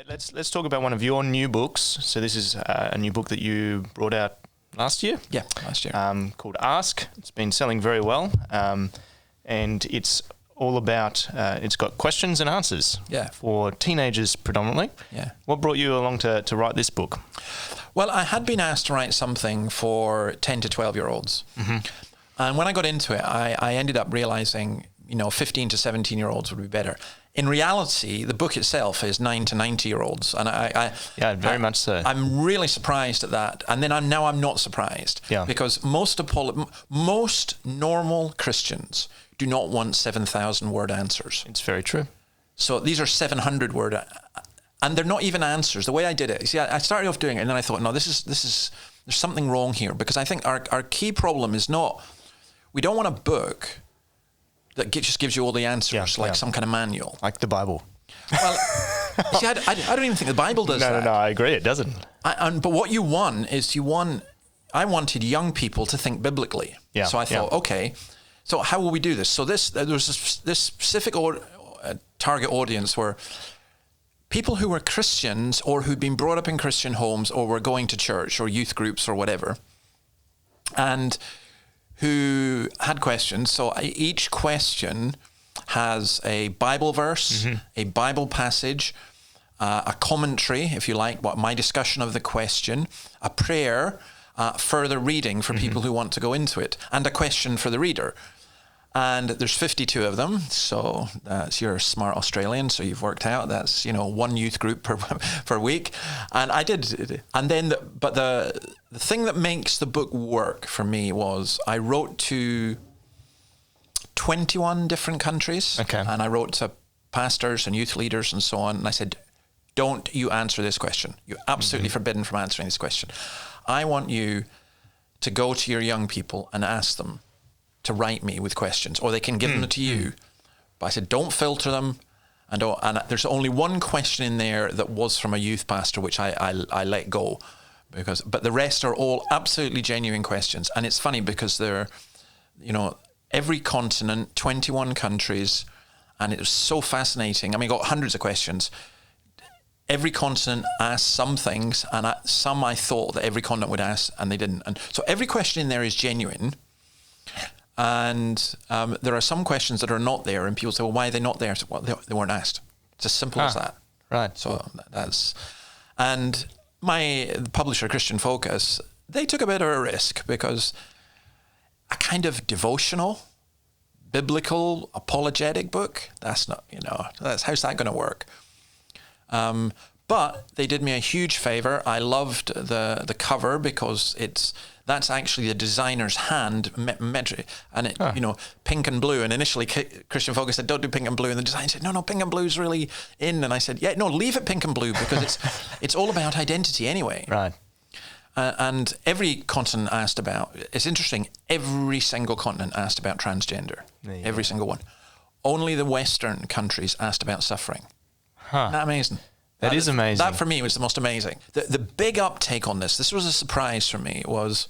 Let's talk about one of your new books. So this is a new book that you brought out last year. Yeah, last year. Called A.S.K. It's been selling very well, and it's all about. It's got questions and answers. Yeah. For teenagers predominantly. Yeah. What brought you along to write this book? Well, I had been asked to write something for 10 to 12-year-olds. Mm-hmm. And when I got into it, I ended up realizing, 15 to 17-year-olds would be better. In reality, the book itself is 9 to 90-year-olds. And very much so. I'm really surprised at that. And then I'm not surprised. Yeah. Because most normal Christians do not want 7,000-word answers. It's very true. So these are 700-word, and they're not even answers. The way I did it, see, I started off doing it, and then I thought, no, this is there's something wrong here, because I think our key problem is not, we don't want a book that just gives you all the answers, some kind of manual. Like the Bible. Well, see, I don't even think the Bible does that. No, I agree, it doesn't. But what you want is I wanted young people to think biblically. Yeah. So I thought, okay, so how will we do this? So there was this specific target audience were people who were Christians or who'd been brought up in Christian homes or were going to church or youth groups or whatever, and who had questions. So each question has a Bible verse, mm-hmm. a Bible passage, a commentary, if you like, my discussion of the question, a prayer, further reading for mm-hmm. people who want to go into it, and a question for the reader. And there's 52 of them, so you're a smart Australian, so you've worked out that's one youth group per week. And I did, and then but the thing that makes the book work for me was I wrote to 21 different countries, and I wrote to pastors and youth leaders and so on, and I said, "Don't you answer this question? You're absolutely mm-hmm. forbidden from answering this question. I want you to go to your young people and ask them to write me with questions, or they can give them to you. But I said, don't filter them. And there's only one question in there that was from a youth pastor, which I let go, but the rest are all absolutely genuine questions. And it's funny because they're, every continent, 21 countries, and it was so fascinating. I mean, got hundreds of questions. Every continent asked some things, and some I thought that every continent would ask, and they didn't. And so every question in there is genuine. And there are some questions that are not there, and people say, well, why are they not there? So, well, they weren't asked. It's as simple as that. Right. So and my publisher, Christian Focus, they took a bit of a risk, because a kind of devotional, biblical, apologetic book, that's not, how's that going to work? But they did me a huge favor. I loved the cover, because that's actually the designer's hand, and it, pink and blue. And initially, Christian Focus said, "Don't do pink and blue," and the designer said, "No, pink and blue's really in." And I said, "Yeah, no, leave it pink and blue, because it's all about identity anyway." Right. And every continent asked about. It's interesting. Every single continent asked about transgender. Every single one. Only the Western countries asked about suffering. Huh. Isn't that amazing? That is amazing. That for me was the most amazing. The big uptake on this was a surprise for me, was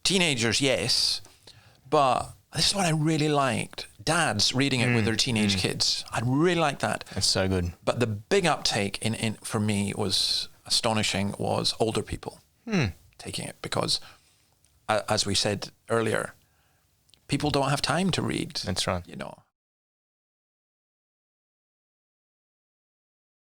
teenagers, yes, but this is what I really liked. Dads reading it with their teenage kids. I really liked that. That's so good. But the big uptake in for me was astonishing, was older people taking it, because as we said earlier, people don't have time to read. That's right.